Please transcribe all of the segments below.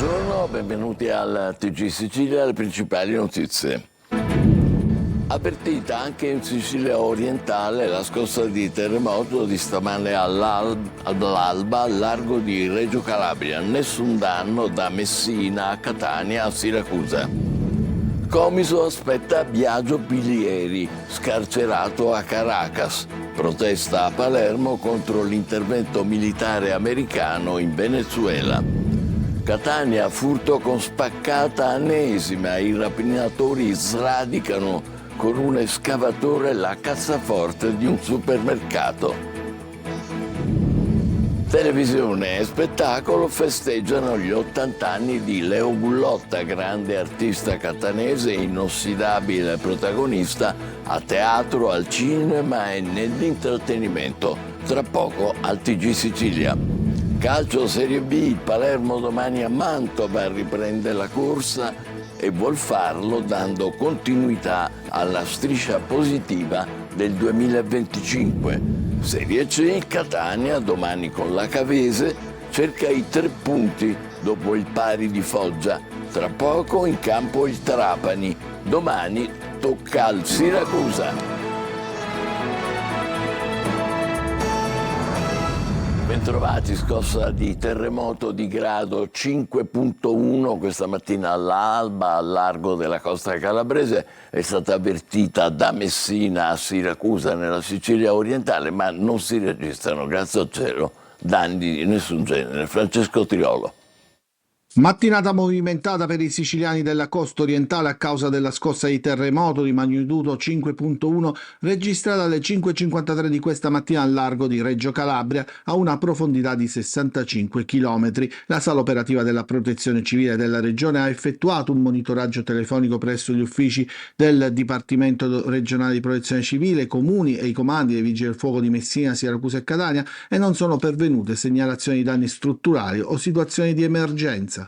Buongiorno, benvenuti al TG Sicilia, le principali notizie. Avvertita anche in Sicilia orientale la scossa di terremoto di stamane all'alba al largo di Reggio Calabria. Nessun danno da Messina a Catania a Siracusa. Comiso aspetta Biagio Pilieri, scarcerato a Caracas. Protesta a Palermo contro l'intervento militare americano in Venezuela. Catania, furto con spaccata ennesima. I rapinatori sradicano con un escavatore la cassaforte di un supermercato. Televisione e spettacolo festeggiano gli 80 anni di Leo Bullotta, grande artista catanese, inossidabile protagonista a teatro, al cinema e nell'intrattenimento. Tra poco al TG Sicilia. Calcio Serie B, il Palermo domani a Mantova riprende la corsa e vuol farlo dando continuità alla striscia positiva del 2025. Serie C, Catania domani con la Cavese cerca i 3 punti dopo il pari di Foggia. Tra poco in campo il Trapani. Domani tocca al Siracusa. Bentrovati, scossa di terremoto di grado 5.1 questa mattina all'alba al largo della costa calabrese, è stata avvertita da Messina a Siracusa nella Sicilia orientale, ma non si registrano, grazie al cielo, danni di nessun genere. Francesco Triolo. Mattinata movimentata per i siciliani della costa orientale a causa della scossa di terremoto di magnitudo 5.1 registrata alle 5.53 di questa mattina al largo di Reggio Calabria a una profondità di 65 km. La sala operativa della Protezione Civile della Regione ha effettuato un monitoraggio telefonico presso gli uffici del Dipartimento regionale di Protezione Civile, comuni e i comandi dei Vigili del Fuoco di Messina, Siracusa e Catania e non sono pervenute segnalazioni di danni strutturali o situazioni di emergenza.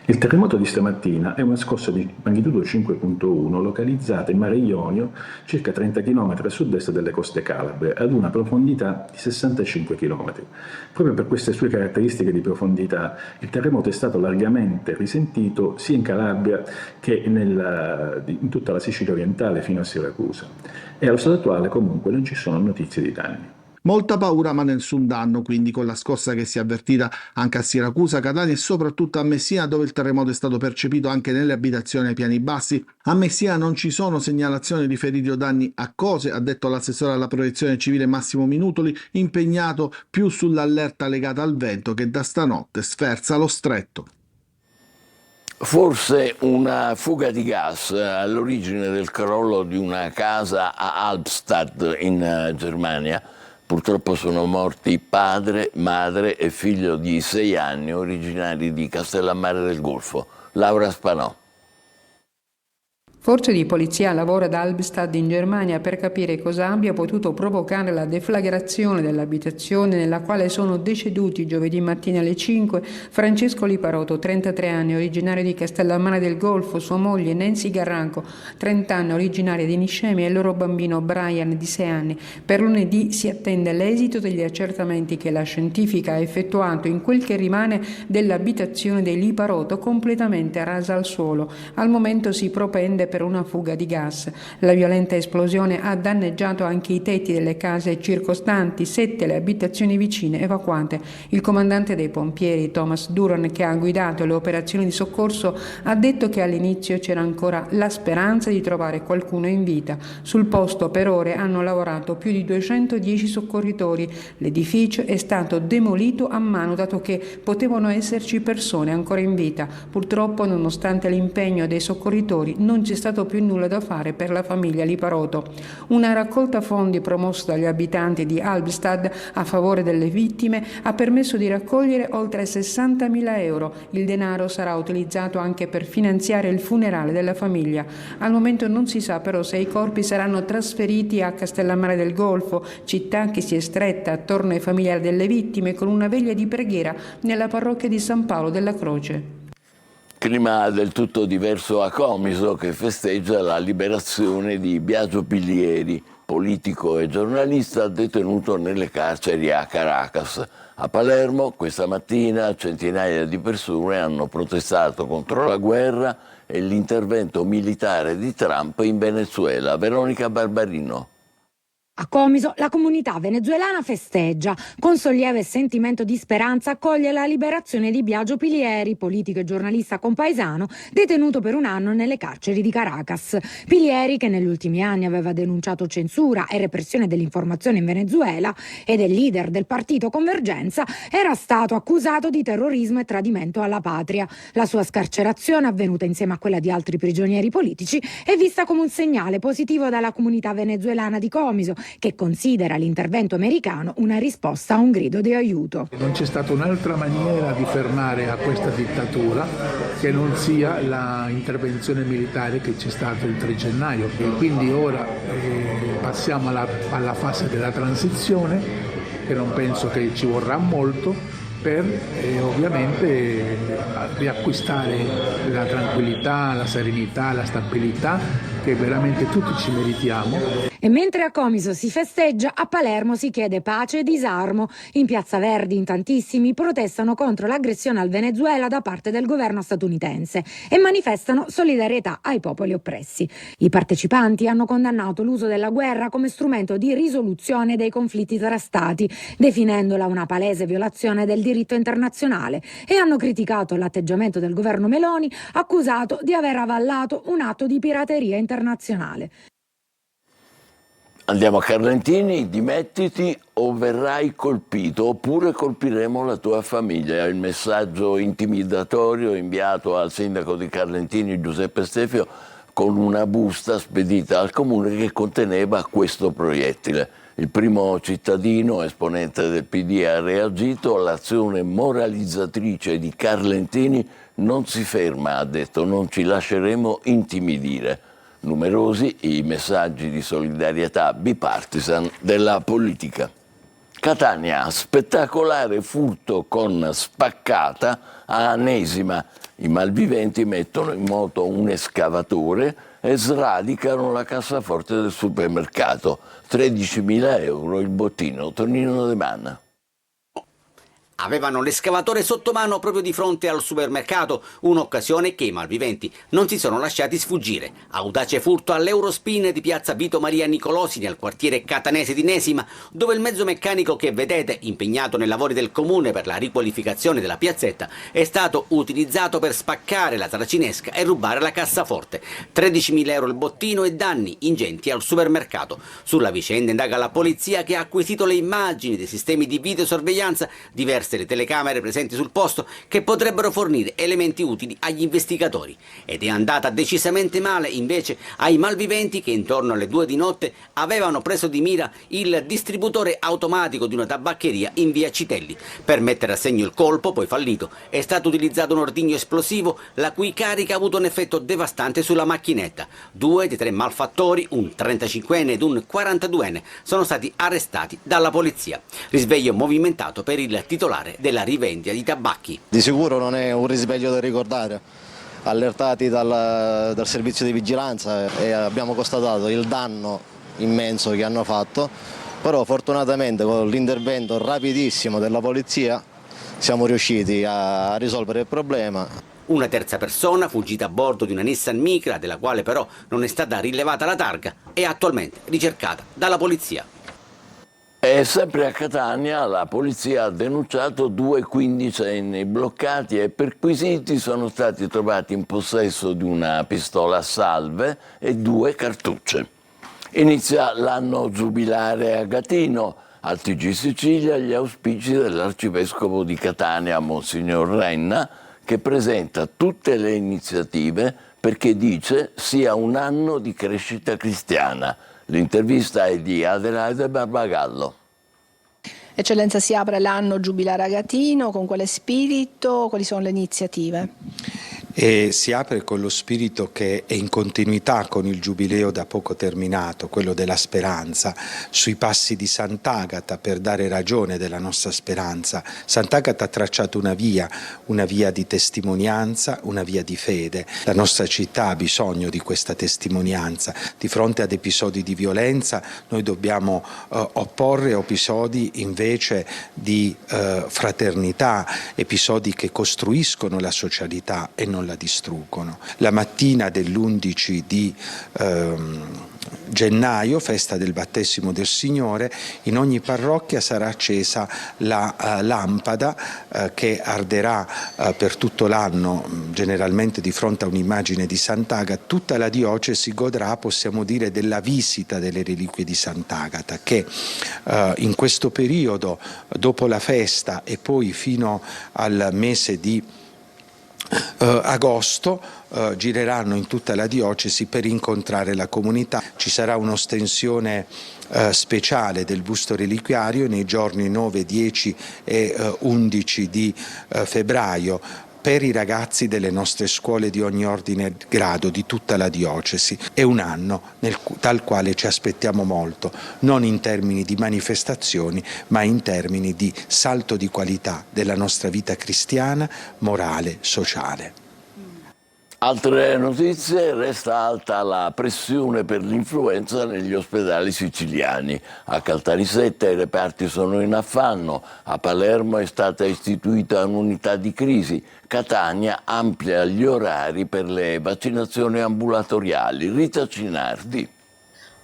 Il terremoto di stamattina è una scossa di magnitudo 5.1 localizzata in Mare Ionio, circa 30 km a sud-est delle coste calabre, ad una profondità di 65 km. Proprio per queste sue caratteristiche di profondità, il terremoto è stato largamente risentito sia in Calabria che in tutta la Sicilia orientale fino a Siracusa. E allo stato attuale comunque non ci sono notizie di danni. Molta paura ma nessun danno, quindi, con la scossa che si è avvertita anche a Siracusa, Catania e soprattutto a Messina, dove il terremoto è stato percepito anche nelle abitazioni ai piani bassi. A Messina non ci sono segnalazioni di feriti o danni a cose, ha detto l'assessore alla protezione civile Massimo Minutoli, impegnato più sull'allerta legata al vento che da stanotte sferza lo stretto. Forse una fuga di gas all'origine del crollo di una casa a Albstadt in Germania. Purtroppo sono morti padre, madre e figlio di 6 anni, originari di Castellammare del Golfo. Laura Spanò. Forze di polizia lavora ad Albstadt in Germania per capire cosa abbia potuto provocare la deflagrazione dell'abitazione nella quale sono deceduti giovedì mattina alle 5 Francesco Liparotto, 33 anni, originario di Castellammare del Golfo, sua moglie Nancy Garranco, 30 anni, originaria di Niscemi, e il loro bambino Brian, di 6 anni. Per lunedì si attende l'esito degli accertamenti che la scientifica ha effettuato in quel che rimane dell'abitazione dei Liparotto, completamente rasa al suolo. Al momento si propende per una fuga di gas. La violenta esplosione ha danneggiato anche i tetti delle case circostanti, 7 le abitazioni vicine evacuate. Il comandante dei pompieri, Thomas Duran, che ha guidato le operazioni di soccorso, ha detto che all'inizio c'era ancora la speranza di trovare qualcuno in vita. Sul posto per ore hanno lavorato più di 210 soccorritori. L'edificio è stato demolito a mano, dato che potevano esserci persone ancora in vita. Purtroppo, nonostante l'impegno dei soccorritori, non c'è stato più nulla da fare per la famiglia Liparotto. Una raccolta fondi promossa dagli abitanti di Albstadt a favore delle vittime ha permesso di raccogliere oltre 60.000 euro. Il denaro sarà utilizzato anche per finanziare il funerale della famiglia. Al momento non si sa però se i corpi saranno trasferiti a Castellammare del Golfo, città che si è stretta attorno ai familiari delle vittime con una veglia di preghiera nella parrocchia di San Paolo della Croce. Clima del tutto diverso a Comiso, che festeggia la liberazione di Biagio Pilieri, politico e giornalista detenuto nelle carceri a Caracas. A Palermo questa mattina centinaia di persone hanno protestato contro la guerra e l'intervento militare di Trump in Venezuela. Veronica Barbarino. A Comiso la comunità venezuelana festeggia. Con sollievo e sentimento di speranza accoglie la liberazione di Biagio Pilieri, politico e giornalista compaesano, detenuto per un anno nelle carceri di Caracas. Pilieri, che negli ultimi anni aveva denunciato censura e repressione dell'informazione in Venezuela ed è leader del partito Convergenza, era stato accusato di terrorismo e tradimento alla patria. La sua scarcerazione, avvenuta insieme a quella di altri prigionieri politici, è vista come un segnale positivo dalla comunità venezuelana di Comiso, che considera l'intervento americano una risposta a un grido di aiuto. Non c'è stata un'altra maniera di fermare a questa dittatura che non sia l'intervenzione militare che c'è stato il 3 gennaio. E quindi ora passiamo alla fase della transizione, che non penso che ci vorrà molto, per ovviamente riacquistare la tranquillità, la serenità, la stabilità che veramente tutti ci meritiamo. E mentre a Comiso si festeggia, a Palermo si chiede pace e disarmo. In Piazza Verdi in tantissimi protestano contro l'aggressione al Venezuela da parte del governo statunitense e manifestano solidarietà ai popoli oppressi. I partecipanti hanno condannato l'uso della guerra come strumento di risoluzione dei conflitti tra stati, definendola una palese violazione del diritto internazionale, e hanno criticato l'atteggiamento del governo Meloni, accusato di aver avallato un atto di pirateria internazionale. Andiamo a Carlentini, dimettiti o verrai colpito, oppure colpiremo la tua famiglia. È il messaggio intimidatorio inviato al sindaco di Carlentini, Giuseppe Stefio, con una busta spedita al comune che conteneva questo proiettile. Il primo cittadino, esponente del PD, ha reagito. L'azione moralizzatrice di Carlentini non si ferma, ha detto, non ci lasceremo intimidire. Numerosi i messaggi di solidarietà bipartisan della politica. Catania, spettacolare furto con spaccata a Anesima. I malviventi mettono in moto un escavatore e sradicano la cassaforte del supermercato. 13.000 euro il bottino. Tonino De Manna. Avevano l'escavatore sotto mano proprio di fronte al supermercato, un'occasione che i malviventi non si sono lasciati sfuggire. Audace furto all'Eurospin di piazza Vito Maria Nicolosi nel quartiere catanese di Nesima, dove il mezzo meccanico che vedete, impegnato nei lavori del comune per la riqualificazione della piazzetta, è stato utilizzato per spaccare la saracinesca e rubare la cassaforte. 13.000 euro il bottino e danni ingenti al supermercato. Sulla vicenda indaga la polizia, che ha acquisito le immagini dei sistemi di videosorveglianza, diverse le telecamere presenti sul posto, che potrebbero fornire elementi utili agli investigatori. Ed è andata decisamente male invece ai malviventi, che intorno alle 2 di notte avevano preso di mira il distributore automatico di una tabaccheria in via Citelli. Per mettere a segno il colpo, poi fallito, è stato utilizzato un ordigno esplosivo, la cui carica ha avuto un effetto devastante sulla macchinetta. 2 dei 3 malfattori, un 35enne ed un 42enne, sono stati arrestati dalla polizia. Risveglio movimentato per il titolare della rivendita di tabacchi. Di sicuro non è un risveglio da ricordare. Allertati dal servizio di vigilanza e abbiamo constatato il danno immenso che hanno fatto, però fortunatamente con l'intervento rapidissimo della polizia siamo riusciti a risolvere il problema. Una terza persona, fuggita a bordo di una Nissan Micra, della quale però non è stata rilevata la targa, è attualmente ricercata dalla polizia. E sempre a Catania la polizia ha denunciato 2 quindicenni bloccati e perquisiti. Sono stati trovati in possesso di una pistola a salve e 2 cartucce. Inizia l'anno giubilare a Gatino. Al TG Sicilia gli auspici dell'arcivescovo di Catania, Monsignor Renna, che presenta tutte le iniziative perché dice sia un anno di crescita cristiana. L'intervista è di Adelaide Barbagallo. Eccellenza, si apre l'anno giubilare a Gatino, con quale spirito, quali sono le iniziative? E si apre con lo spirito che è in continuità con il giubileo da poco terminato, quello della speranza, sui passi di Sant'Agata per dare ragione della nostra speranza. Sant'Agata ha tracciato una via di testimonianza, una via di fede. La nostra città ha bisogno di questa testimonianza. Di fronte ad episodi di violenza noi dobbiamo opporre episodi invece di fraternità, episodi che costruiscono la socialità e non la distruggono. La mattina dell'11 di gennaio, festa del battesimo del Signore, in ogni parrocchia sarà accesa la lampada che arderà per tutto l'anno, generalmente di fronte a un'immagine di Sant'Agata. Tutta la diocesi godrà, possiamo dire, della visita delle reliquie di Sant'Agata, che in questo periodo, dopo la festa e poi fino al mese di agosto, gireranno in tutta la diocesi per incontrare la comunità. Ci sarà un'ostensione speciale del busto reliquiario nei giorni 9, 10 e 11 di febbraio per i ragazzi delle nostre scuole di ogni ordine e grado di tutta la diocesi. È un anno dal quale ci aspettiamo molto, non in termini di manifestazioni, ma in termini di salto di qualità della nostra vita cristiana, morale, sociale. Altre notizie: resta alta la pressione per l'influenza negli ospedali siciliani. A Caltanissetta i reparti sono in affanno, a Palermo è stata istituita un'unità di crisi, Catania amplia gli orari per le vaccinazioni ambulatoriali. Rita Cinardi.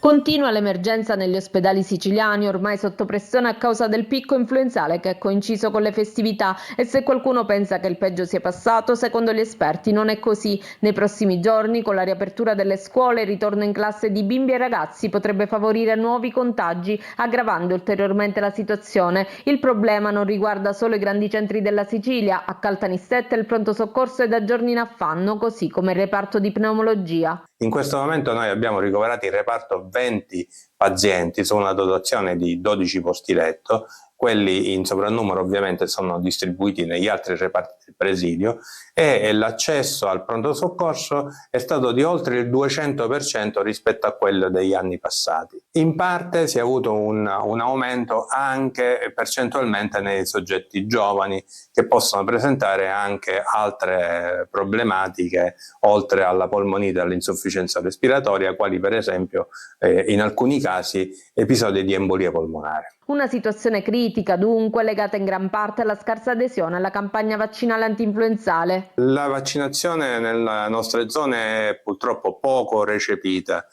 Continua l'emergenza negli ospedali siciliani, ormai sotto pressione a causa del picco influenzale che è coinciso con le festività, e se qualcuno pensa che il peggio sia passato, secondo gli esperti non è così. Nei prossimi giorni, con la riapertura delle scuole, il ritorno in classe di bimbi e ragazzi potrebbe favorire nuovi contagi, aggravando ulteriormente la situazione. Il problema non riguarda solo i grandi centri della Sicilia. A Caltanissetta il pronto soccorso è da giorni in affanno, così come il reparto di pneumologia. In questo momento noi abbiamo ricoverato in reparto 20 pazienti su una dotazione di 12 posti letto. Quelli in soprannumero ovviamente sono distribuiti negli altri reparti del presidio, e l'accesso al pronto soccorso è stato di oltre il 200% rispetto a quello degli anni passati. In parte si è avuto un aumento anche percentualmente nei soggetti giovani, che possono presentare anche altre problematiche oltre alla polmonite e all'insufficienza respiratoria, quali per esempio in alcuni casi episodi di embolia polmonare. Una situazione critica, dunque, legata in gran parte alla scarsa adesione alla campagna vaccinale antinfluenzale. La vaccinazione nelle nostre zone è purtroppo poco recepita,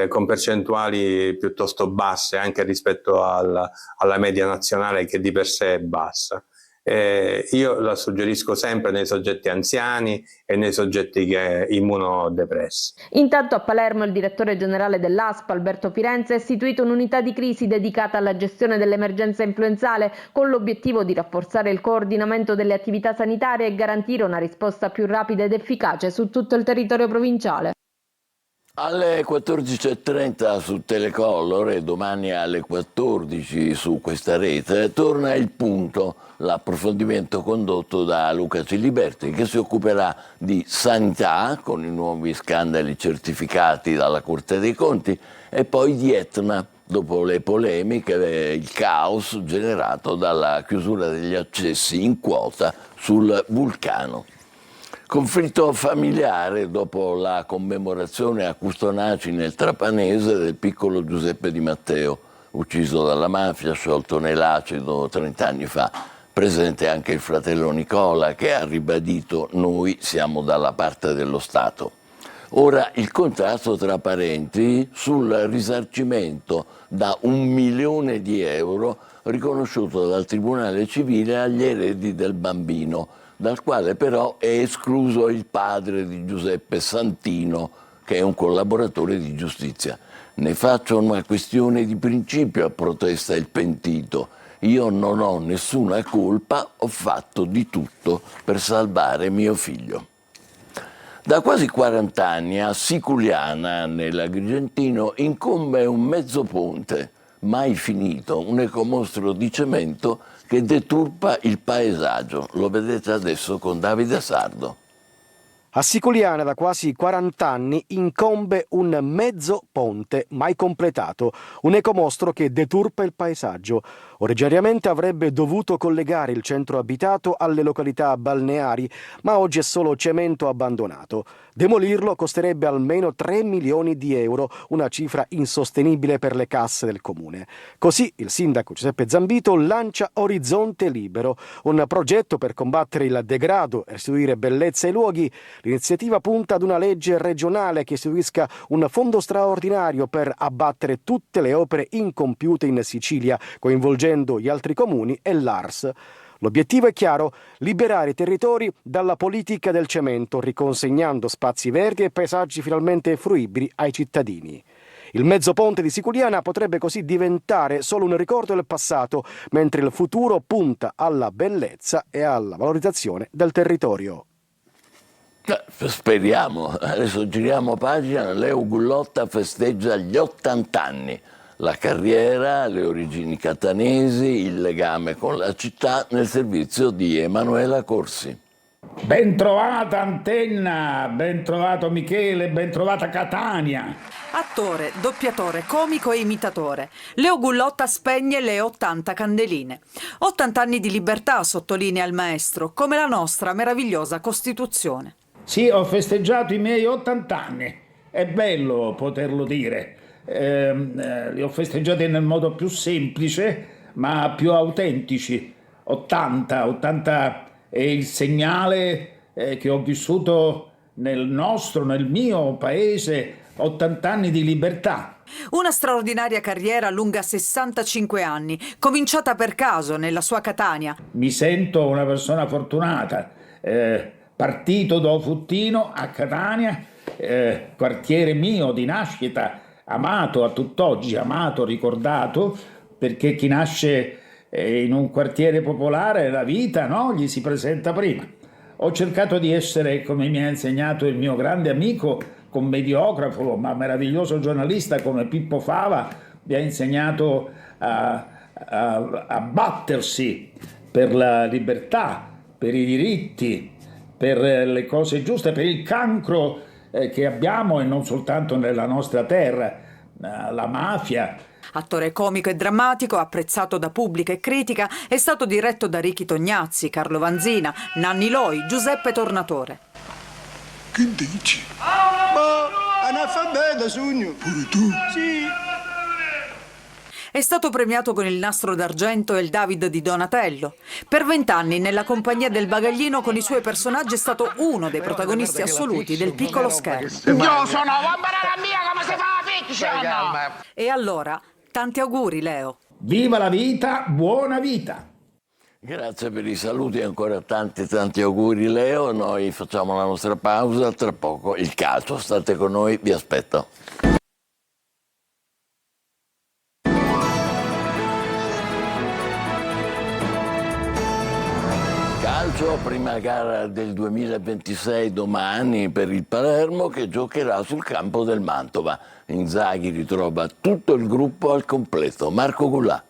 con percentuali piuttosto basse anche rispetto alla media nazionale, che di per sé è bassa. Io la suggerisco sempre nei soggetti anziani e nei soggetti immunodepressi. Intanto a Palermo il direttore generale dell'ASP, Alberto Firenze, ha istituito un'unità di crisi dedicata alla gestione dell'emergenza influenzale, con l'obiettivo di rafforzare il coordinamento delle attività sanitarie e garantire una risposta più rapida ed efficace su tutto il territorio provinciale. Alle 14.30 su Telecolor e domani alle 14 su questa rete torna Il Punto, l'approfondimento condotto da Luca Ciliberti, che si occuperà di sanità con i nuovi scandali certificati dalla Corte dei Conti, e poi di Etna, dopo le polemiche e il caos generato dalla chiusura degli accessi in quota sul vulcano. Conflitto familiare dopo la commemorazione a Custonaci nel Trapanese del piccolo Giuseppe Di Matteo, ucciso dalla mafia, sciolto nell'acido 30 anni fa. Presente anche il fratello Nicola, che ha ribadito: noi siamo dalla parte dello Stato. Ora il contrasto tra parenti sul risarcimento da 1 milione di euro riconosciuto dal Tribunale Civile agli eredi del bambino, dal quale però è escluso il padre di Giuseppe Santino, che è un collaboratore di giustizia. Ne faccio una questione di principio, protesta il pentito. Io non ho nessuna colpa, ho fatto di tutto per salvare mio figlio. Da quasi 40 anni a Siculiana, nell'Agrigentino, incombe un mezzo ponte, mai finito, un ecomostro di cemento che deturpa il paesaggio. Lo vedete adesso con Davide Sardo. A Siculiana da quasi 40 anni incombe un mezzo ponte mai completato, un ecomostro che deturpa il paesaggio. Originariamente avrebbe dovuto collegare il centro abitato alle località balneari, ma oggi è solo cemento abbandonato. Demolirlo costerebbe almeno 3 milioni di euro, una cifra insostenibile per le casse del comune. Così il sindaco Giuseppe Zambito lancia Orizzonte Libero, un progetto per combattere il degrado e restituire bellezza ai luoghi. L'iniziativa punta ad una legge regionale che istituisca un fondo straordinario per abbattere tutte le opere incompiute in Sicilia, coinvolgendo gli altri comuni e l'ARS. L'obiettivo è chiaro: liberare i territori dalla politica del cemento, riconsegnando spazi verdi e paesaggi finalmente fruibili ai cittadini. Il mezzo ponte di Siculiana potrebbe così diventare solo un ricordo del passato, mentre il futuro punta alla bellezza e alla valorizzazione del territorio. Speriamo. Adesso giriamo pagina. Leo Gullotta festeggia gli 80 anni. La carriera, le origini catanesi, il legame con la città nel servizio di Emanuela Corsi. Ben trovata Antenna, ben trovato Michele, ben trovata Catania. Attore, doppiatore, comico e imitatore. Leo Gullotta spegne le 80 candeline. 80 anni di libertà, sottolinea il maestro, come la nostra meravigliosa Costituzione. Sì, ho festeggiato i miei 80 anni. È bello poterlo dire. Li ho festeggiati nel modo più semplice, ma più autentici. 80 è il segnale che ho vissuto nel mio paese, 80 anni di libertà. Una straordinaria carriera lunga 65 anni, cominciata per caso nella sua Catania. Mi sento una persona fortunata. Partito da Futtino a Catania, quartiere mio di nascita, amato a tutt'oggi, amato, ricordato, perché chi nasce in un quartiere popolare la vita, no, gli si presenta prima. Ho cercato di essere, come mi ha insegnato il mio grande amico, commediografo, ma meraviglioso giornalista come Pippo Fava, mi ha insegnato a battersi per la libertà, per i diritti, per le cose giuste, per il cancro che abbiamo e non soltanto nella nostra terra, la mafia. Attore comico e drammatico, apprezzato da pubblico e critica, è stato diretto da Ricky Tognazzi, Carlo Vanzina, Nanni Loi, Giuseppe Tornatore. Che dici? Ma analfabeta, sogno. Pure tu? Sì. È stato premiato con il Nastro d'Argento e il David di Donatello. Per 20 anni nella compagnia del bagaglino con i suoi personaggi è stato uno dei protagonisti assoluti del piccolo schermo. Io sono la mia come si fa la fiction! E allora, tanti auguri Leo. Viva la vita, buona vita! Grazie per i saluti e ancora tanti auguri Leo. Noi facciamo la nostra pausa, tra poco il calcio. State con noi, vi aspetto. Calcio, prima gara del 2026 domani per il Palermo che giocherà sul campo del Mantova. Inzaghi ritrova tutto il gruppo al completo. Marco Gullà.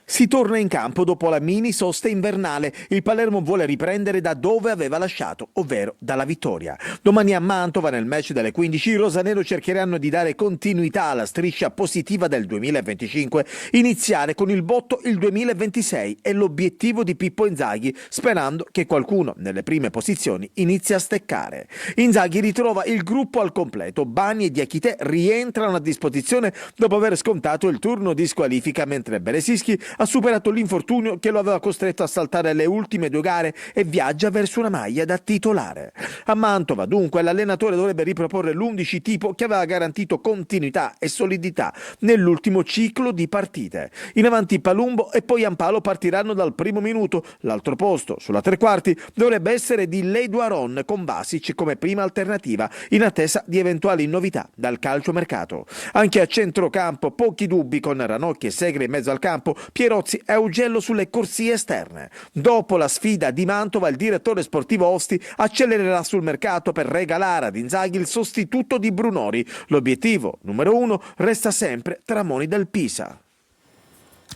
Si torna in campo dopo la mini sosta invernale. Il Palermo vuole riprendere da dove aveva lasciato, ovvero dalla vittoria. Domani a Mantova, nel match delle 15, i rosanero cercheranno di dare continuità alla striscia positiva del 2025, iniziare con il botto il 2026 è l'obiettivo di Pippo Inzaghi, sperando che qualcuno nelle prime posizioni inizi a steccare. Inzaghi ritrova il gruppo al completo. Bani e Diachité rientrano a disposizione dopo aver scontato il turno di squalifica, mentre Beresischi ha superato l'infortunio che lo aveva costretto a saltare le ultime 2 gare e viaggia verso una maglia da titolare. A Mantova, dunque, l'allenatore dovrebbe riproporre l'11 tipo che aveva garantito continuità e solidità nell'ultimo ciclo di partite. In avanti Palumbo e poi Ampalo partiranno dal primo minuto. L'altro posto, sulla tre quarti, dovrebbe essere di Leduaron con Basic come prima alternativa, in attesa di eventuali novità dal calciomercato. Anche a centrocampo pochi dubbi con Ranocchi e Segre in mezzo al campo, Pierozzi e Augello sulle corsie esterne. Dopo la sfida di Mantova, il direttore sportivo Osti accelererà sul mercato per regalare ad Inzaghi il sostituto di Brunori. L'obiettivo numero 1 resta sempre Tramoni del Pisa.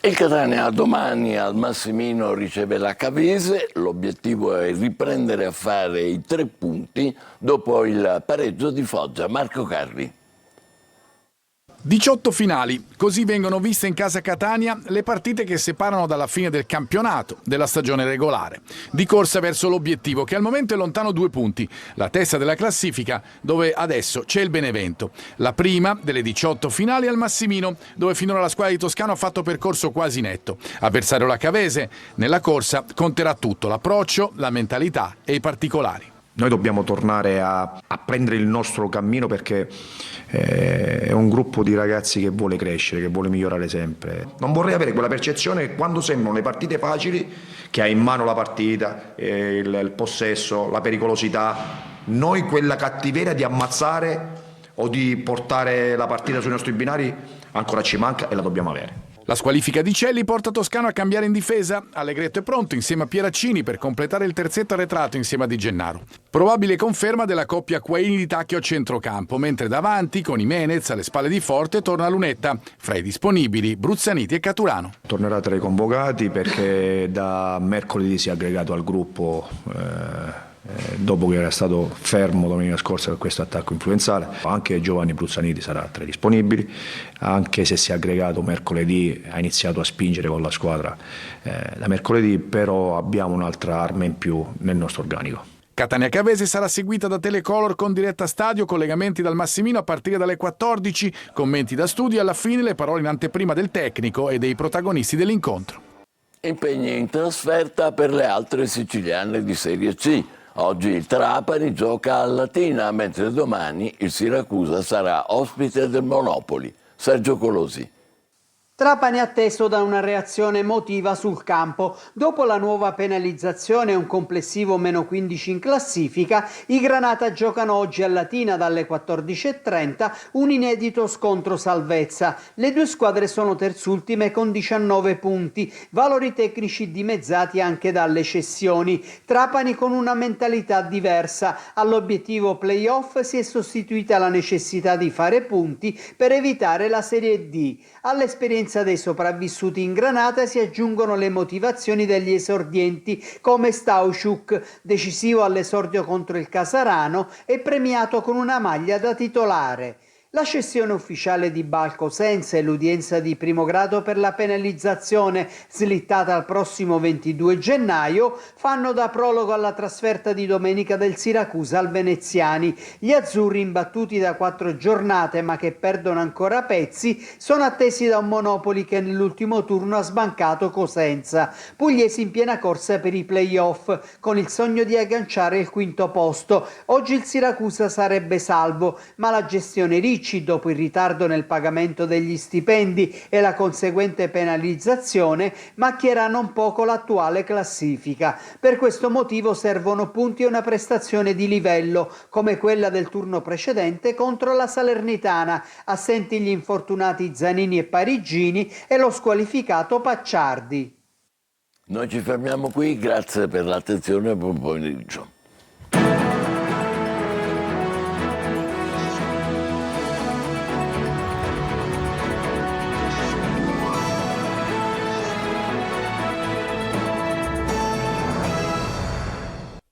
Il Catania domani al Massimino riceve la Cavese, l'obiettivo è riprendere a fare i 3 punti dopo il pareggio di Foggia. Marco Carri. 18 finali, così vengono viste in casa Catania le partite che separano dalla fine del campionato, della stagione regolare, di corsa verso l'obiettivo che al momento è lontano 2 punti, la testa della classifica dove adesso c'è il Benevento, la prima delle 18 finali al Massimino dove finora la squadra di Toscano ha fatto percorso quasi netto, avversario la Cavese, nella corsa conterà tutto, l'approccio, la mentalità e i particolari. Noi dobbiamo tornare a prendere il nostro cammino perché è un gruppo di ragazzi che vuole crescere, che vuole migliorare sempre. Non vorrei avere quella percezione che quando sembrano le partite facili, che hai in mano la partita, il possesso, la pericolosità, noi quella cattiveria di ammazzare o di portare la partita sui nostri binari ancora ci manca e la dobbiamo avere. La squalifica di Celli porta Toscano a cambiare in difesa. Allegretto è pronto insieme a Pieraccini per completare il terzetto arretrato insieme a Di Gennaro. Probabile conferma della coppia Quaini di Tacchio a centrocampo, mentre davanti, con Jimenez alle spalle di Forte, torna Lunetta. Fra i disponibili, Bruzzaniti e Caturano. Tornerà tra i convocati perché da mercoledì si è aggregato al gruppo dopo che era stato fermo domenica scorsa per questo attacco influenzale. Anche Giovanni Bruzzaniti sarà tra i disponibili, anche se si è aggregato mercoledì, ha iniziato a spingere con la squadra da mercoledì, però abbiamo un'altra arma in più nel nostro organico. Catania Cavese sarà seguita da Telecolor con diretta stadio, collegamenti dal Massimino a partire dalle 14, commenti da studio e alla fine le parole in anteprima del tecnico e dei protagonisti dell'incontro. Impegni in trasferta per le altre siciliane di Serie C. Oggi il Trapani gioca a Latina, mentre domani il Siracusa sarà ospite del Monopoli. Sergio Colosi. Trapani atteso da una reazione emotiva sul campo. Dopo la nuova penalizzazione e un complessivo meno 15 in classifica, i Granata giocano oggi a Latina dalle 14:30 un inedito scontro salvezza. Le due squadre sono terzultime con 19 punti, valori tecnici dimezzati anche dalle cessioni. Trapani con una mentalità diversa. All'obiettivo playoff si è sostituita la necessità di fare punti per evitare la Serie D. All'esperienza dei sopravvissuti in Granata si aggiungono le motivazioni degli esordienti come Stauchuk, decisivo all'esordio contro il Casarano e premiato con una maglia da titolare. La cessione ufficiale di Balco Senza e l'udienza di primo grado per la penalizzazione, slittata al prossimo 22 gennaio, fanno da prologo alla trasferta di domenica del Siracusa al Veneziani. Gli azzurri, imbattuti da 4 giornate ma che perdono ancora pezzi, sono attesi da un Monopoli che nell'ultimo turno ha sbancato Cosenza. Pugliesi in piena corsa per i play-off, con il sogno di agganciare il quinto posto. Oggi il Siracusa sarebbe salvo, ma la gestione Ricci, dopo il ritardo nel pagamento degli stipendi e la conseguente penalizzazione, macchierà non poco l'attuale classifica. Per questo motivo servono punti e una prestazione di livello, come quella del turno precedente contro la Salernitana, assenti gli infortunati Zanini e Parigini e lo squalificato Pacciardi. Noi ci fermiamo qui, grazie per l'attenzione e buon pomeriggio.